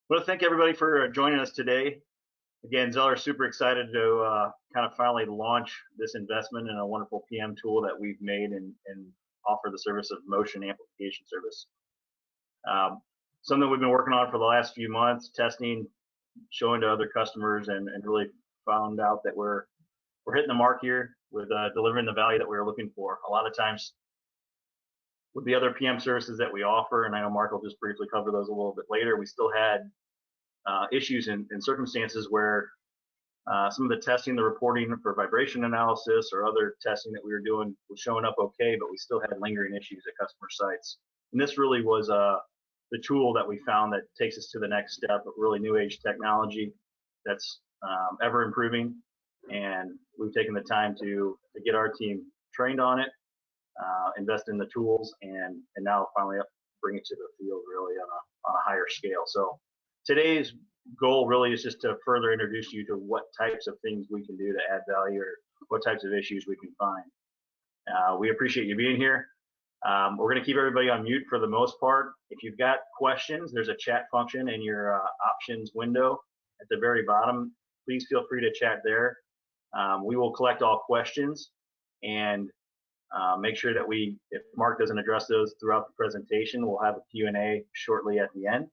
Well, thank everybody for joining us today. Again, Zeller is super excited to kind of finally launch this investment in a wonderful PM tool that we've made and offer the service of Motion Amplification service. Something we've been working on for the last few months, testing, showing to other customers, and really found out that we're hitting the mark here with delivering the value that we were looking for. A lot of times with the other PM services that we offer, and I know Mark will just briefly cover those a little bit later, we still had issues and circumstances where some of the testing, the reporting for vibration analysis or other testing that we were doing was showing up okay, but we still had lingering issues at customer sites. And this really was the tool that we found that takes us to the next step of really new age technology that's ever improving. And we've taken the time to get our team trained on it, invest in the tools, and now finally bring it to the field really on a higher scale. So today's goal really is just to further introduce you to what types of things we can do to add value or what types of issues we can find. We appreciate you being here. We're going to keep everybody on mute for the most part. If you've got questions, there's a chat function in your options window at the very bottom. Please feel free to chat there. We will collect all questions and make sure that if Mark doesn't address those throughout the presentation, we'll have a Q&A shortly at the end.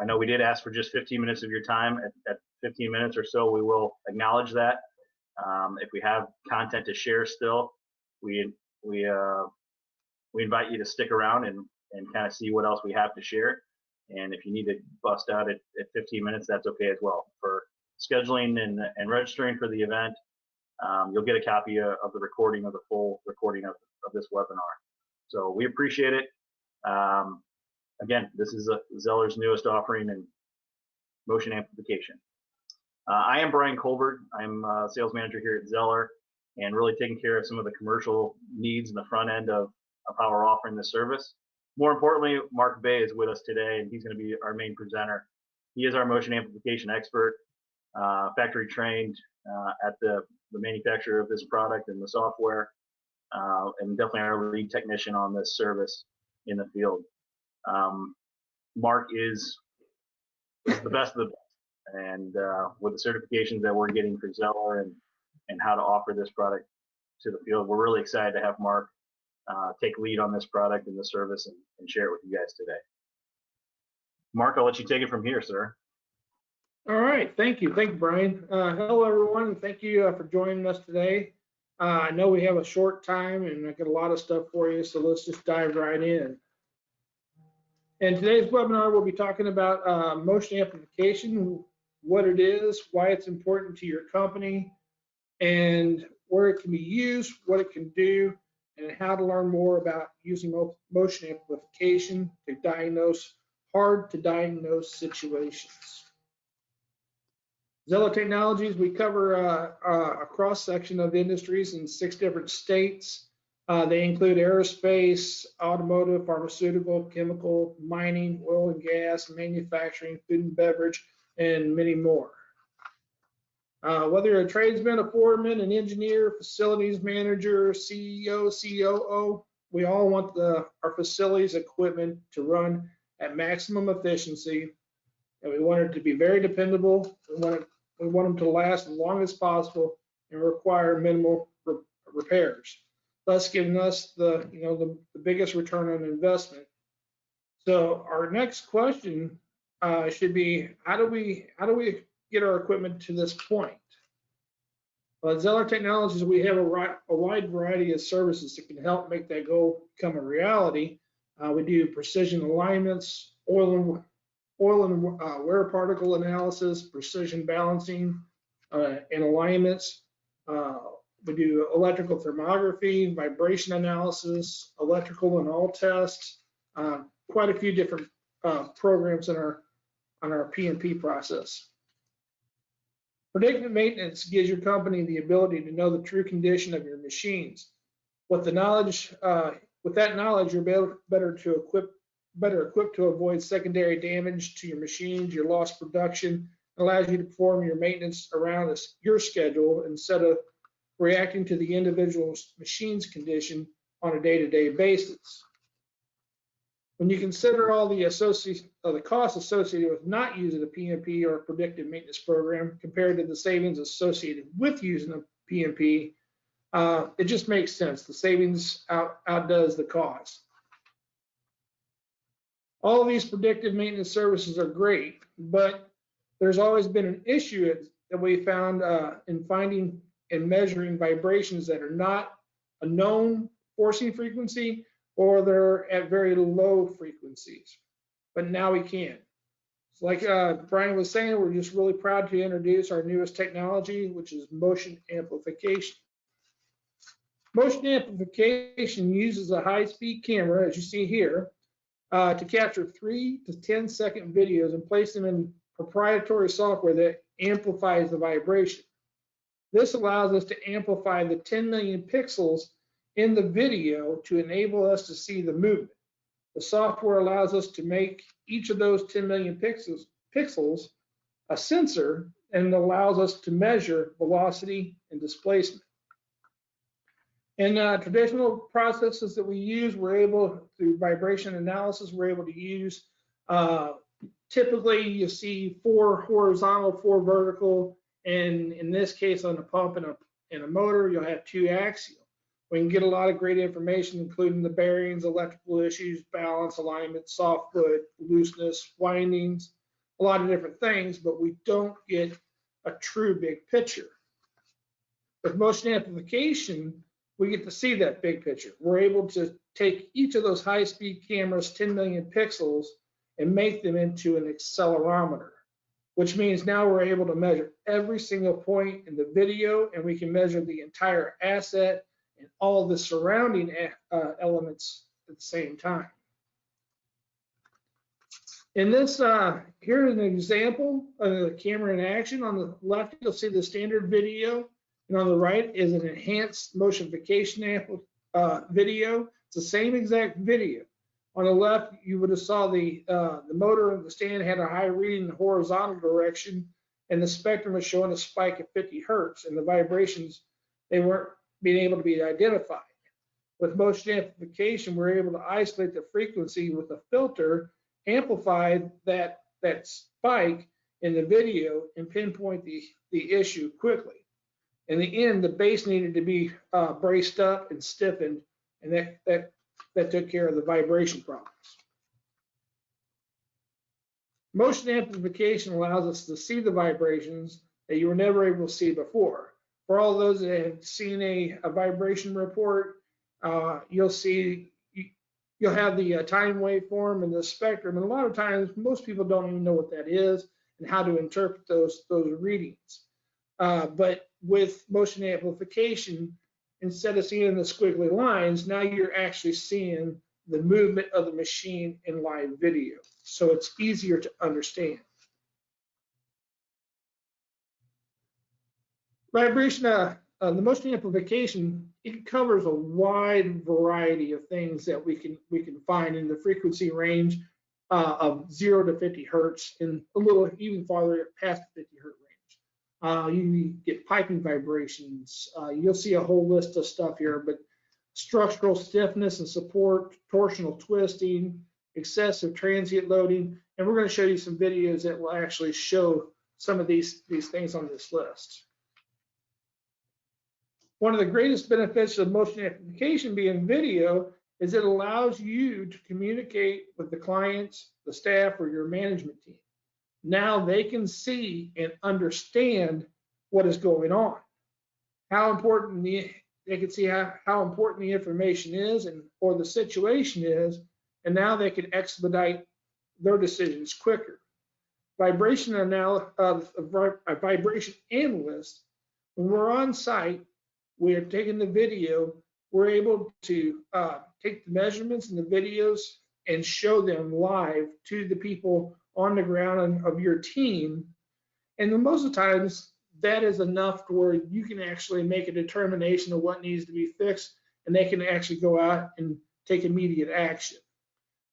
I know we did ask for just 15 minutes of your time. At 15 minutes or so, we will acknowledge that. If we have content to share still, we invite you to stick around and kind of see what else we have to share. And if you need to bust out at 15 minutes, that's okay as well. For scheduling and registering for the event, you'll get a copy of the recording of the full recording of this webinar. So we appreciate it. Again, this is Zeller's newest offering in motion amplification. I am Brian Kohlberg. I'm a sales manager here at Zeller and really taking care of some of the commercial needs in the front end of how we're offering this service. More importantly, Mark Bay is with us today, and he's going to be our main presenter. He is our motion amplification expert, factory trained at the manufacturer of this product and the software, and definitely our lead technician on this service in the field. Mark is the best of the best, and with the certifications that we're getting for Zeller and how to offer this product to the field, we're really excited to have Mark take lead on this product and the service and share it with you guys today. Mark, I'll let you take it from here, sir. All right, thank you, Brian. Hello, everyone, and thank you for joining us today. I know we have a short time, and I got a lot of stuff for you, so let's just dive right in. In today's webinar, we'll be talking about motion amplification, what it is, why it's important to your company, and where it can be used, what it can do, and how to learn more about using motion amplification to diagnose hard to diagnose situations. Zeller Technologies, we cover a cross-section of industries in 6 different states. They include aerospace, automotive, pharmaceutical, chemical, mining, oil and gas, manufacturing, food and beverage, and many more. Whether you're a tradesman, a foreman, an engineer, facilities manager, CEO, COO, we all want our facilities equipment to run at maximum efficiency, and we want it to be very dependable. We want them to last as long as possible and require minimal repairs, thus giving us the biggest return on investment. So our next question should be, how do we get our equipment to this point? Well, at Zeller Technologies, we have a wide variety of services that can help make that goal become a reality. We do precision alignments, oil and wear particle analysis, precision balancing and alignments. We do electrical thermography, vibration analysis, electrical and all tests, quite a few different programs on our P&P process. Predictive maintenance gives your company the ability to know the true condition of your machines. With that knowledge, you're better equipped to avoid secondary damage to your machines, your lost production, allows you to perform your maintenance around your schedule instead of reacting to the individual machine's condition on a day-to-day basis. When you consider all the costs associated with not using a PMP or a predictive maintenance program compared to the savings associated with using a PMP, it just makes sense. The savings outdoes the cost. All of these predictive maintenance services are great, but there's always been an issue that we found in finding and measuring vibrations that are not a known forcing frequency, or they're at very low frequencies. But now we can. So like Brian was saying, we're just really proud to introduce our newest technology, which is motion amplification. Motion amplification uses a high-speed camera, as you see here, to capture 3 to 10-second videos and place them in proprietary software that amplifies the vibration. This allows us to amplify the 10 million pixels in the video to enable us to see the movement. The software allows us to make each of those 10 million pixels a sensor, and allows us to measure velocity and displacement. In traditional processes that we use, through vibration analysis, we're able to use, typically you see 4 horizontal, 4 vertical, and in this case on a pump and a motor, you'll have 2 axial. We can get a lot of great information, including the bearings, electrical issues, balance, alignment, soft foot, looseness, windings, a lot of different things, but we don't get a true big picture. With motion amplification, we get to see that big picture. We're able to take each of those high-speed cameras, 10 million pixels, and make them into an accelerometer, which means now we're able to measure every single point in the video, and we can measure the entire asset and all the surrounding elements at the same time. In this, here's an example of the camera in action. On the left, you'll see the standard video, and on the right is an enhanced motionification video. It's the same exact video. On the left, you would have saw the motor of the stand had a high reading in the horizontal direction, and the spectrum was showing a spike at 50 hertz, and the vibrations, they weren't being able to be identified. With motion amplification, we're able to isolate the frequency with a filter, amplify that spike in the video, and pinpoint the issue quickly. In the end, the base needed to be braced up and stiffened, and that took care of the vibration problems. Motion amplification allows us to see the vibrations that you were never able to see before. For all those that have seen a vibration report, you'll have the time waveform and the spectrum, and a lot of times most people don't even know what that is and how to interpret those readings. But with motion amplification, instead of seeing the squiggly lines, now you're actually seeing the movement of the machine in live video, so it's easier to understand. Vibration, the motion amplification, it covers a wide variety of things that we can find in the frequency range of 0 to 50 hertz, and a little even farther past the 50 hertz range. You get piping vibrations. You'll see a whole list of stuff here, but structural stiffness and support, torsional twisting, excessive transient loading, and we're going to show you some videos that will actually show some of these things on this list. One of the greatest benefits of motion amplification being video is it allows you to communicate with the clients, the staff, or your management team. Now they can see and understand what is going on, how important they can see how important the information is or the situation is, and now they can expedite their decisions quicker. Vibration analyst, when we're on site, we're taking the video, we're able to take the measurements and the videos and show them live to the people on the ground of your team. And most of the times that is enough to where you can actually make a determination of what needs to be fixed, and they can actually go out and take immediate action.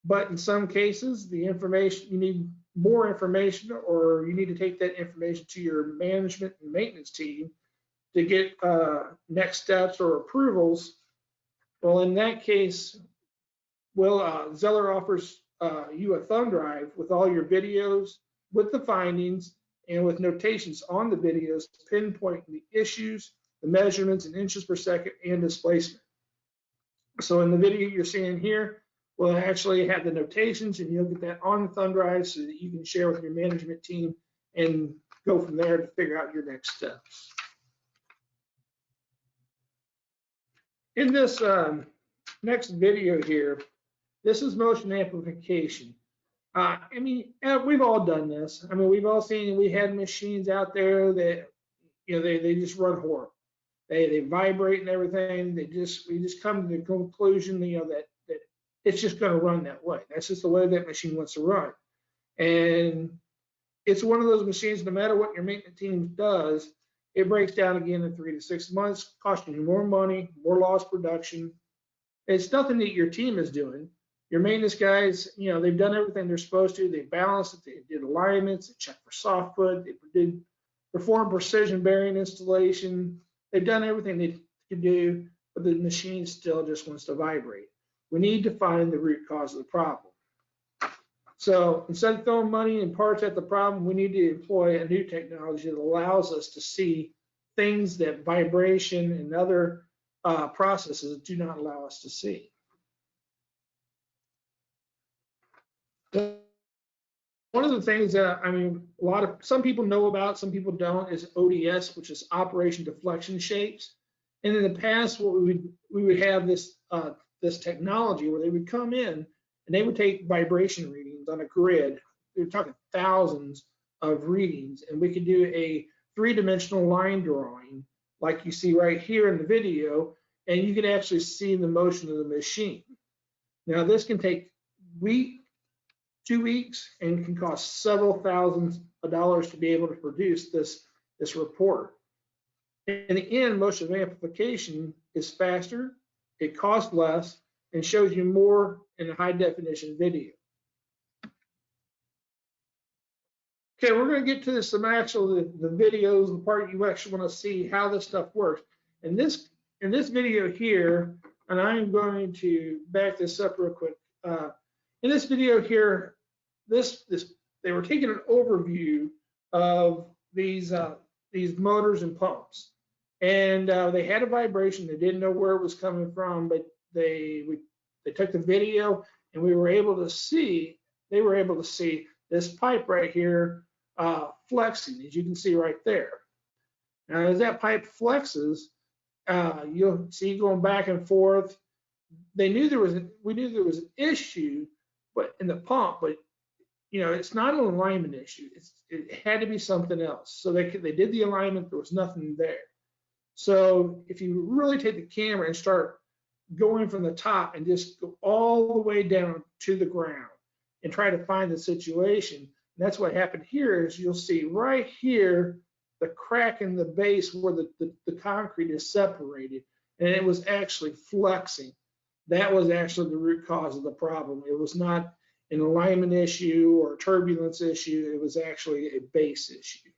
But in some cases, the information, you need more information, or you need to take that information to your management and maintenance team to get next steps or approvals. Well, in that case, Zeller offers you a thumb drive with all your videos, with the findings, and with notations on the videos, pinpointing the issues, the measurements in inches per second, and displacement. So in the video you're seeing here, we'll actually have the notations, and you'll get that on the thumb drive so that you can share with your management team and go from there to figure out your next steps. In this next video here, this is motion amplification. I mean, we've all done this. I mean, we've all seen, we had machines out there that, you know, they just run horrible. They vibrate and everything. We just come to the conclusion, you know, that it's just going to run that way. That's just the way that machine wants to run. And it's one of those machines, no matter what your maintenance team does, it breaks down again in 3 to 6 months, costing you more money, more lost production. It's nothing that your team is doing. Your maintenance guys, you know, they've done everything they're supposed to. They balanced it, they did alignments, they checked for soft foot, they did perform precision bearing installation. They've done everything they could do, but the machine still just wants to vibrate. We need to find the root cause of the problem. So instead of throwing money and parts at the problem, we need to employ a new technology that allows us to see things that vibration and other processes do not allow us to see. One of the things that, I mean, some people know about, some people don't, is ODS, which is operation deflection shapes. And in the past, what we would have this technology where they would come in and they would take vibration readings on a grid. We were talking thousands of readings, and we could do a 3-dimensional line drawing like you see right here in the video, and you can actually see the motion of the machine. Now, this can take 2 weeks, and can cost several thousands of dollars to be able to produce this report. In the end, motion amplification is faster, it costs less, and shows you more in a high definition video. Okay, we're going to get to some actual the videos, the part you actually want to see how this stuff works. In this video here, and I'm going to back this up real quick. In this video here, they were taking an overview of these motors and pumps, and they had a vibration. They didn't know where it was coming from, but they took the video, and they were able to see this pipe right here flexing, as you can see right there. Now, as that pipe flexes, you'll see going back and forth. We knew there was an issue, but in the pump, but you know, it's not an alignment issue. It had to be something else. So they did the alignment. There was nothing there. So if you really take the camera and start going from the top and just go all the way down to the ground and try to find the situation, and that's what happened here. Is you'll see right here the crack in the base where the concrete is separated, and it was actually flexing. That was actually the root cause of the problem. It was not an alignment issue or a turbulence issue. It was actually a base issue.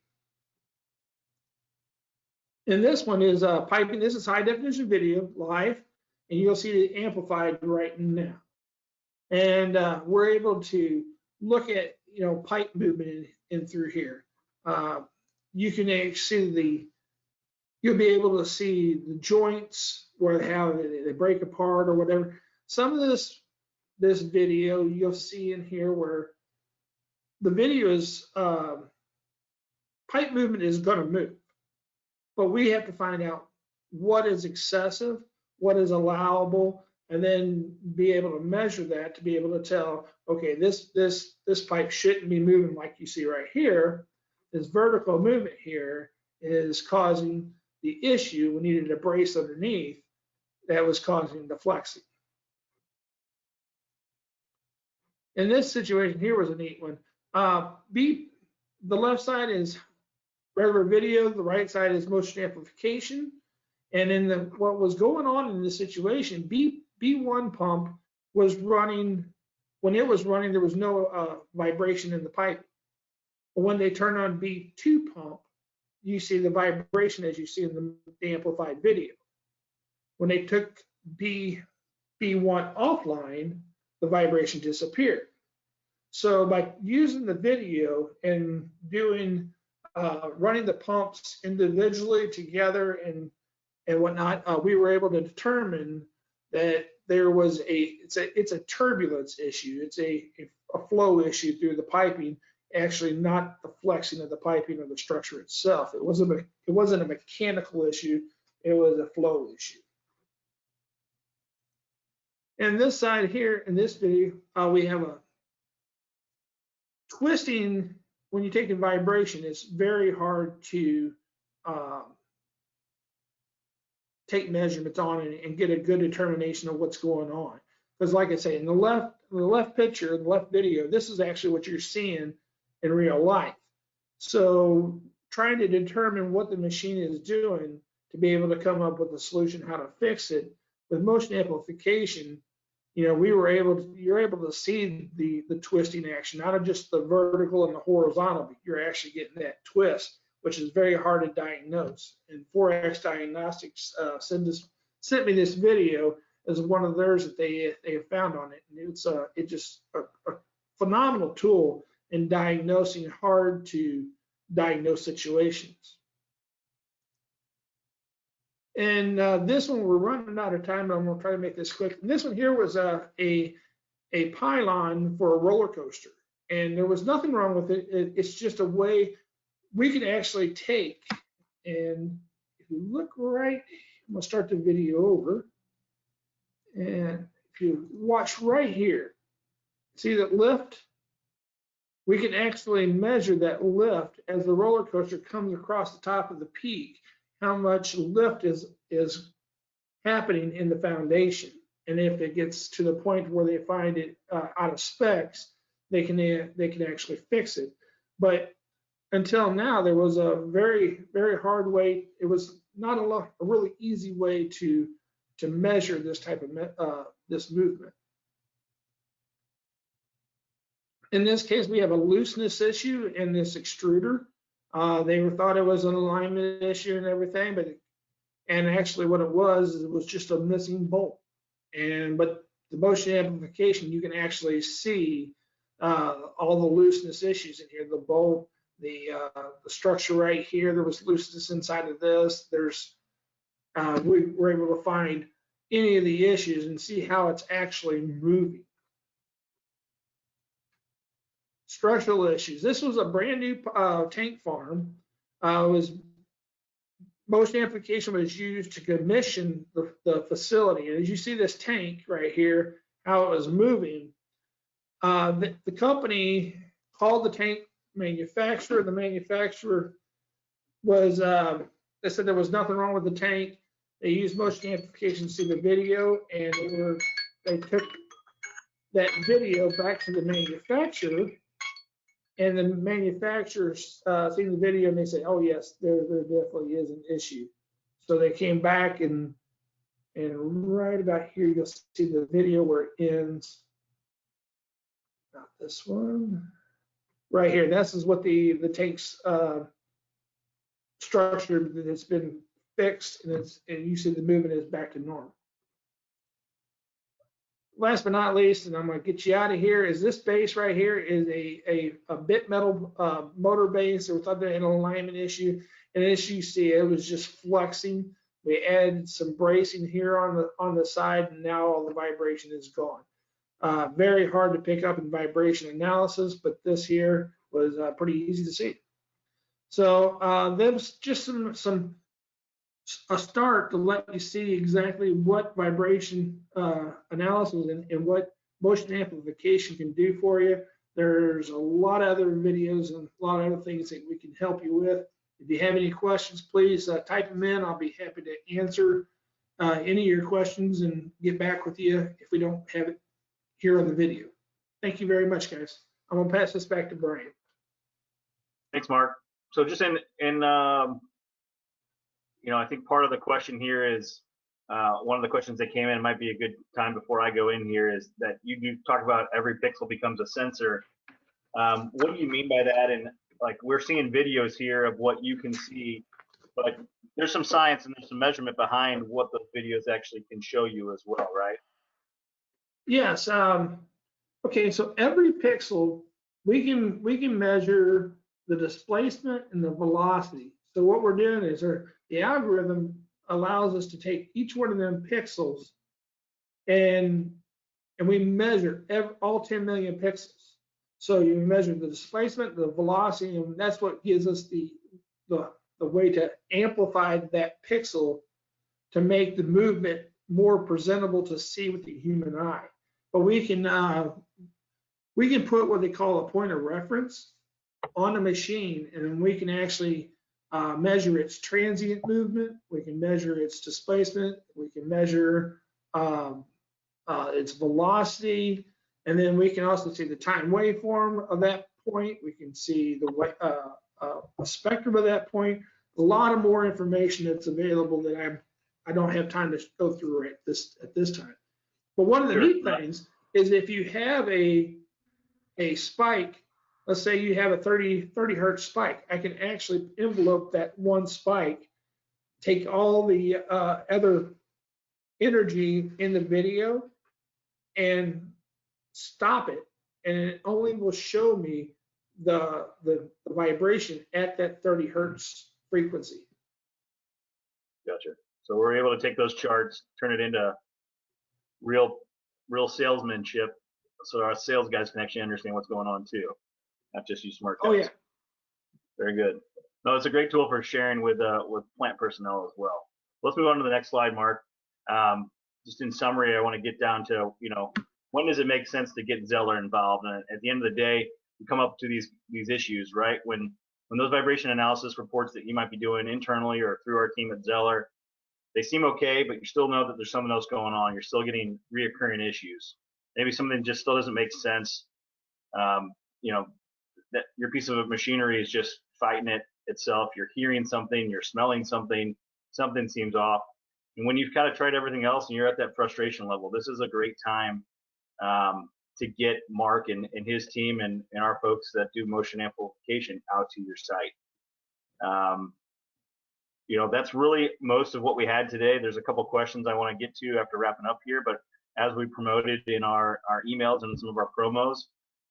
And this one is piping. This is high definition video live, and you'll see it amplified right now. And we're able to look at, you know, pipe movement in through here. You can see you'll be able to see the joints where how they break apart or whatever. Some of this video you'll see in here where the video is pipe movement is going to move, but we have to find out what is excessive, what is allowable, and then be able to measure that to be able to tell, okay, this pipe shouldn't be moving like you see right here. This vertical movement here is causing the issue. We needed a brace underneath that was causing the flexing. And this situation here was a neat one. The left side is regular video, the right side is motion amplification. And in what was going on in this situation, B1 pump was running. When it was running, there was no vibration in the pipe. But when they turn on B2 pump, you see the vibration as you see in the amplified video. When they took B1 offline, the vibration disappeared. So by using the video and doing running the pumps individually together and whatnot, we were able to determine that there was it's a turbulence issue. It's a flow issue through the piping, actually not the flexing of the piping or the structure itself. It wasn't a mechanical issue. It was a flow issue. And this side here in this video, we have a twisting. When you take a vibration, it's very hard to take measurements on and get a good determination of what's going on. Because like I say, in the left picture, the left video, this is actually what you're seeing in real life. So trying to determine what the machine is doing to be able to come up with a solution how to fix it with motion amplification, you're able to see the twisting action, not just the vertical and the horizontal, but you're actually getting that twist, which is very hard to diagnose. And 4X Diagnostics sent me this video as one of theirs that they have found on it. And it's just a phenomenal tool in diagnosing hard to diagnose situations. And this one, we're running out of time, but I'm going to try to make this quick. And this one here was a pylon for a roller coaster. And there was nothing wrong with it. It's just a way we can actually take, and if you look right, I'm going to start the video over. And if you watch right here, see that lift? We can actually measure that lift as the roller coaster comes across the top of the peak, how much lift is happening in the foundation. And if it gets to the point where they find it out of specs, they can actually fix it. But until now, there was a very, very hard way. It was not a really easy way to measure this type of this movement. In this case, we have a looseness issue in this extruder. They thought it was an alignment issue and everything, and actually what it was just a missing bolt. But the motion amplification, you can actually see all the looseness issues in here. The bolt, the structure right here, there was looseness inside of this. We were able to find any of the issues and see how it's actually moving. Structural issues. This was a brand new tank farm. Motion amplification was used to commission the facility. And as you see this tank right here, how it was moving, the company called the tank manufacturer. The manufacturer was, they said there was nothing wrong with the tank. They used motion amplification to see the video, and they took that video back to the manufacturer. And the manufacturers seen the video and they say, oh yes, there definitely is an issue. So they came back and right about here, you'll see the video where it ends. Not this one. Right here, this is what the tank's structure that's been fixed, and you see the movement is back to normal. Last but not least, and I'm going to get you out of here, is this base right here is a bit metal motor base. So we thought they had an alignment issue, and as you see, it was just flexing. We added some bracing here on the side, and now all the vibration is gone. Very hard to pick up in vibration analysis, but this here was pretty easy to see. So there was just a start to let you see exactly what vibration analysis and what motion amplification can do for you. There's a lot of other videos and a lot of other things that we can help you with. If you have any questions, please type them in. I'll be happy to answer any of your questions and get back with you if we don't have it here on the video. Thank you very much, guys. I'm gonna pass this back to Brian. Thanks, Mark. So just I think part of the question here is one of the questions that came in. It might be a good time before I go in here, is that you do talk about every pixel becomes a sensor. What do you mean by that? And like, we're seeing videos here of what you can see, but there's some science and there's some measurement behind what those videos actually can show you as well, right? Yes. Okay, so every pixel, we can measure the displacement and the velocity. So what we're doing is the algorithm allows us to take each one of them pixels and we measure all 10 million pixels. So you measure the displacement, the velocity, and that's what gives us the way to amplify that pixel to make the movement more presentable to see with the human eye. But we can put what they call a point of reference on a machine, and then we can actually measure its transient movement. We can measure its displacement. We can measure its velocity, and then we can also see the time waveform of that point. We can see the a spectrum of that point. A lot of more information that's available that I don't have time to go through at this time. But one of the neat things is if you have a spike, let's say you have a 30 hertz spike, I can actually envelope that one spike, take all the other energy in the video and stop it, and it only will show me the vibration at that 30 hertz frequency. Gotcha. So we're able to take those charts, turn it into real salesmanship, so our sales guys can actually understand what's going on too, not just you smart guys. Oh yeah. Very good. No, it's a great tool for sharing with plant personnel as well. Let's move on to the next slide, Mark. Just in summary, I want to get down to, when does it make sense to get Zeller involved? And at the end of the day, we come up to these issues, right? When those vibration analysis reports that you might be doing internally or through our team at Zeller, they seem okay, but you still know that there's something else going on. You're still getting reoccurring issues. Maybe something just still doesn't make sense. That your piece of machinery is just fighting it itself. You're hearing something, you're smelling something, something seems off. And when you've kind of tried everything else and you're at that frustration level, this is a great time to get Mark and his team and our folks that do motion amplification out to your site. That's really most of what we had today. There's a couple questions I want to get to after wrapping up here, but as we promoted in our emails and some of our promos,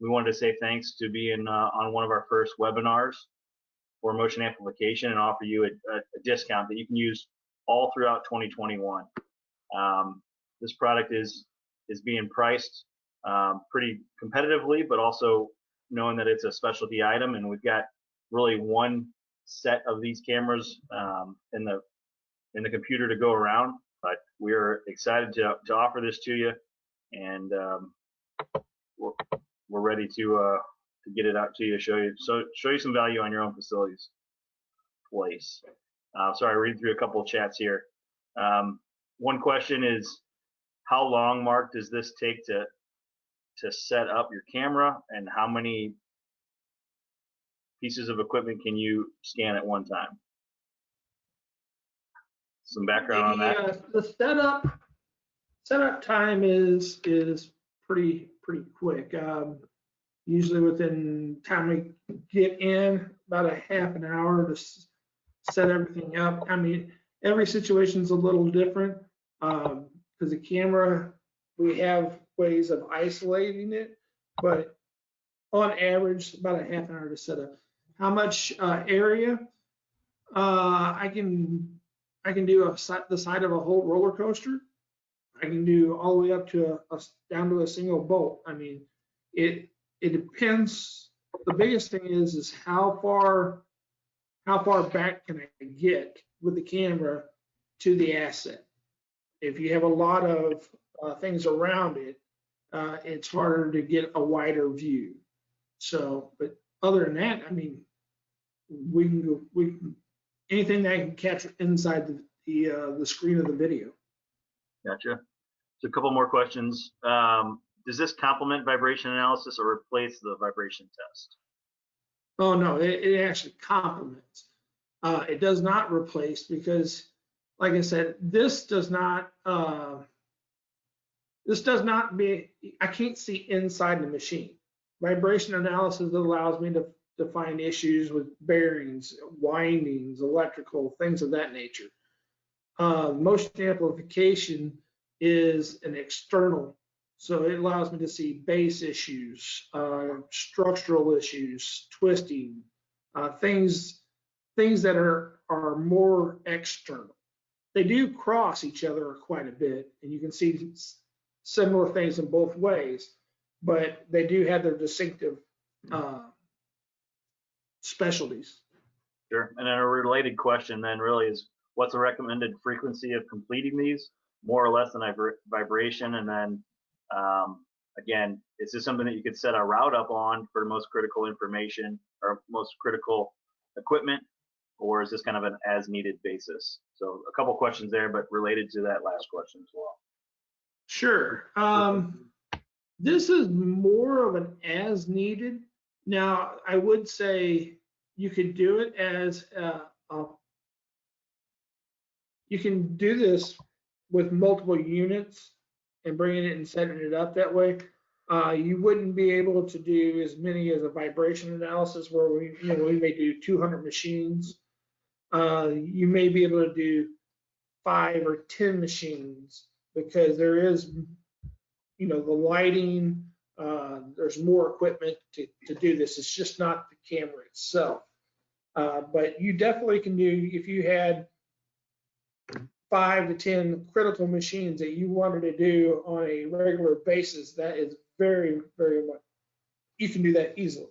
we wanted to say thanks to being on one of our first webinars for motion amplification and offer you a discount that you can use all throughout 2021. This product is being priced pretty competitively, but also knowing that it's a specialty item, and we've got really one set of these cameras in the computer to go around. But we're excited to offer this to you, and we're ready to get it out to you, show you some value on your own facility's place. Sorry, reading through a couple of chats here. One question is, how long, Mark, does this take to set up your camera, and how many pieces of equipment can you scan at one time? Some background on that. The setup time is pretty quick. Usually within time we get in, about a half an hour to set everything up. I mean, every situation's a little different because the camera, we have ways of isolating it, but on average, about a half an hour to set up. How much area? I can do the side of a whole roller coaster. I can do all the way up to down to a single bolt. I mean, it depends. The biggest thing is how far back can I get with the camera to the asset. If you have a lot of things around it, it's harder to get a wider view. So, but other than that, I mean, we can anything that I can capture inside the screen of the video. Gotcha. So a couple more questions. Does this complement vibration analysis or replace the vibration test? Oh no, it actually complements. It does not replace, because, like I said, this does not be. I can't see inside the machine. Vibration analysis allows me to find issues with bearings, windings, electrical, things of that nature. Motion amplification is an external So it allows me to see base issues, structural issues, twisting, things that are more external. They do cross each other quite a bit, and you can see similar things in both ways, but they do have their distinctive specialties. Sure. And then a related question then really is, what's the recommended frequency of completing these? More or less than vibration? And then again, is this something that you could set a route up on for the most critical information or most critical equipment? Or is this kind of an as needed basis? So a couple questions there, but related to that last question as well. Sure. This is more of an as needed. Now, I would say you could do it as you can do this with multiple units and bringing it and setting it up that way. You wouldn't be able to do as many as a vibration analysis where we may do 200 machines. You may be able to do 5 or 10 machines because there is, the lighting, there's more equipment to do this. It's just not the camera itself. But you definitely can do, if you had 5 to 10 critical machines that you wanted to do on a regular basis, that is very, very much, you can do that easily.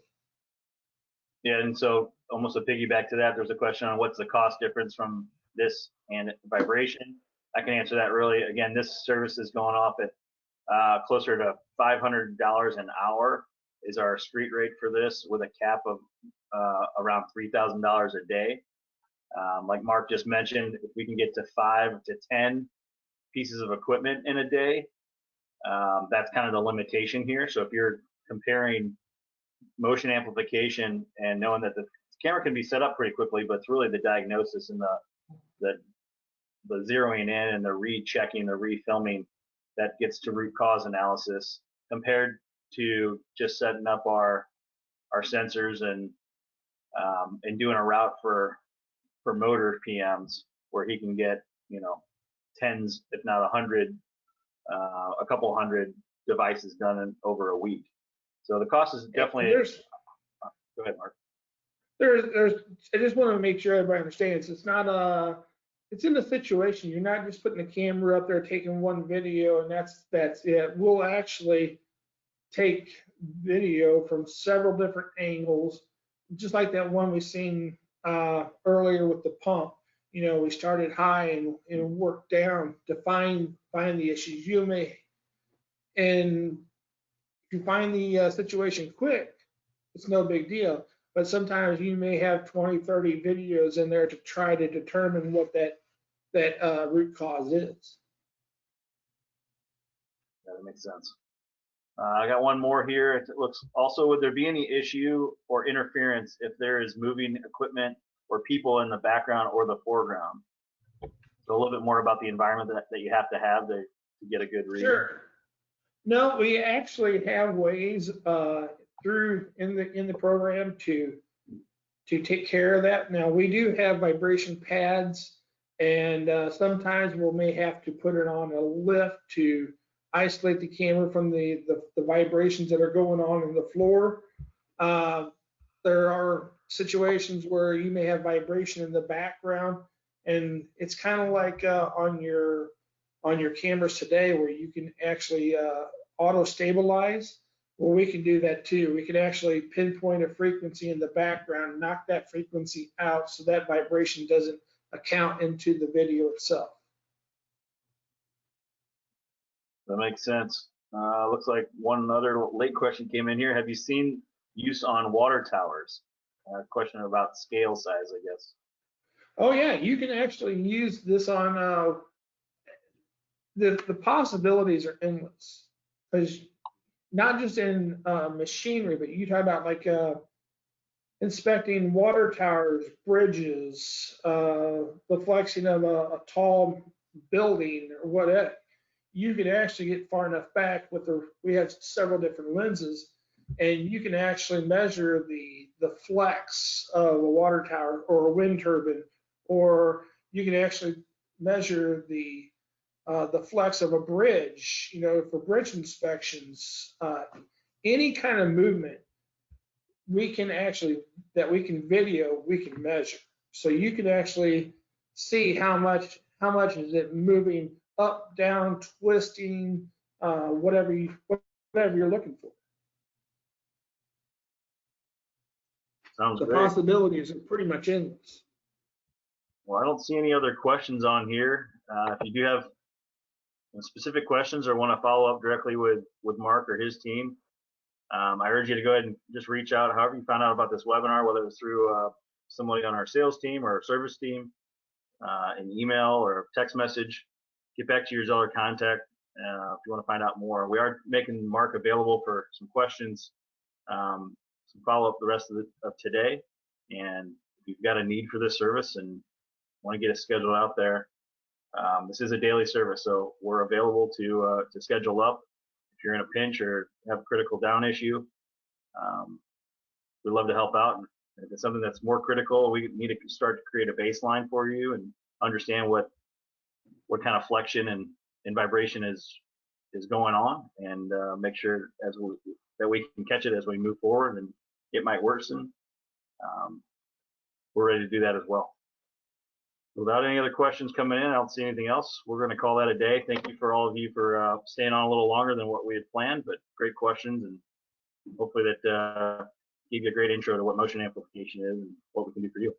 Yeah, and so almost a piggyback to that, there's a question on what's the cost difference from this and vibration. I can answer that really. Again, this service is going off at closer to $500 an hour is our street rate for this, with a cap of around $3,000 a day. Like Mark just mentioned, if we can get to 5 to 10 pieces of equipment in a day, that's kind of the limitation here. So if you're comparing motion amplification and knowing that the camera can be set up pretty quickly, but it's really the diagnosis and the zeroing in and the rechecking, the refilming that gets to root cause analysis, compared to just setting up our sensors and doing a route for motor PMs where he can get tens, if not 100, a couple hundred devices done in over a week. So the cost is definitely. Go ahead, Mark. I just want to make sure everybody understands. It's not it's in the situation. You're not just putting the camera up there taking one video and that's it. We'll actually take video from several different angles, just like that one we seen earlier with the pump. We started high and worked down to find the issues. And if you find the situation quick, it's no big deal. But sometimes you may have 20, 30 videos in there to try to determine what that root cause is. Yeah, that makes sense. I got one more here. It looks also, would there be any issue or interference if there is moving equipment or people in the background or the foreground? So a little bit more about the environment that you have to get a good read. Sure. No, we actually have ways through in the program to take care of that. Now we do have vibration pads, and sometimes we may have to put it on a lift to isolate the camera from the vibrations that are going on in the floor. There are situations where you may have vibration in the background, and it's kind of like on your cameras today where you can actually auto stabilize. Well, we can do that too. We can actually pinpoint a frequency in the background, knock that frequency out so that vibration doesn't account into the video itself. That makes sense. Looks like one other late question came in here. Have you seen use on water towers? Question about scale size, I guess. Oh yeah, you can actually use this on the possibilities are endless, because not just in machinery, but you talk about like inspecting water towers, bridges, the flexing of a tall building or whatever. You can actually get far enough back with we have several different lenses, and you can actually measure the flex of a water tower or a wind turbine, or you can actually measure the the flex of a bridge, for bridge inspections, any kind of movement we can video, we can measure. So you can actually see how much is it moving up, down, twisting, whatever you're looking for. Sounds The great. possibilities are pretty much endless. Well, I don't see any other questions on here. If you do have specific questions or want to follow up directly with Mark or his team, I urge you to go ahead and just reach out however you found out about this webinar, whether it's through somebody on our sales team or our service team, an email or a text message. Get back to your Zeller contact if you want to find out more. We are making Mark available for some questions, some follow-up the rest of today. And if you've got a need for this service and want to get it scheduled out there, this is a daily service, so we're available to schedule up. If you're in a pinch or have a critical down issue, we'd love to help out. And if it's something that's more critical, we need to start to create a baseline for you and understand what kind of flexion and vibration is going on, and make sure that we can catch it as we move forward, and it might worsen. We're ready to do that as well. Without any other questions coming in, I don't see anything else. We're going to call that a day. Thank you for all of you for staying on a little longer than what we had planned, but great questions, and hopefully that gave you a great intro to what motion amplification is and what we can do for you.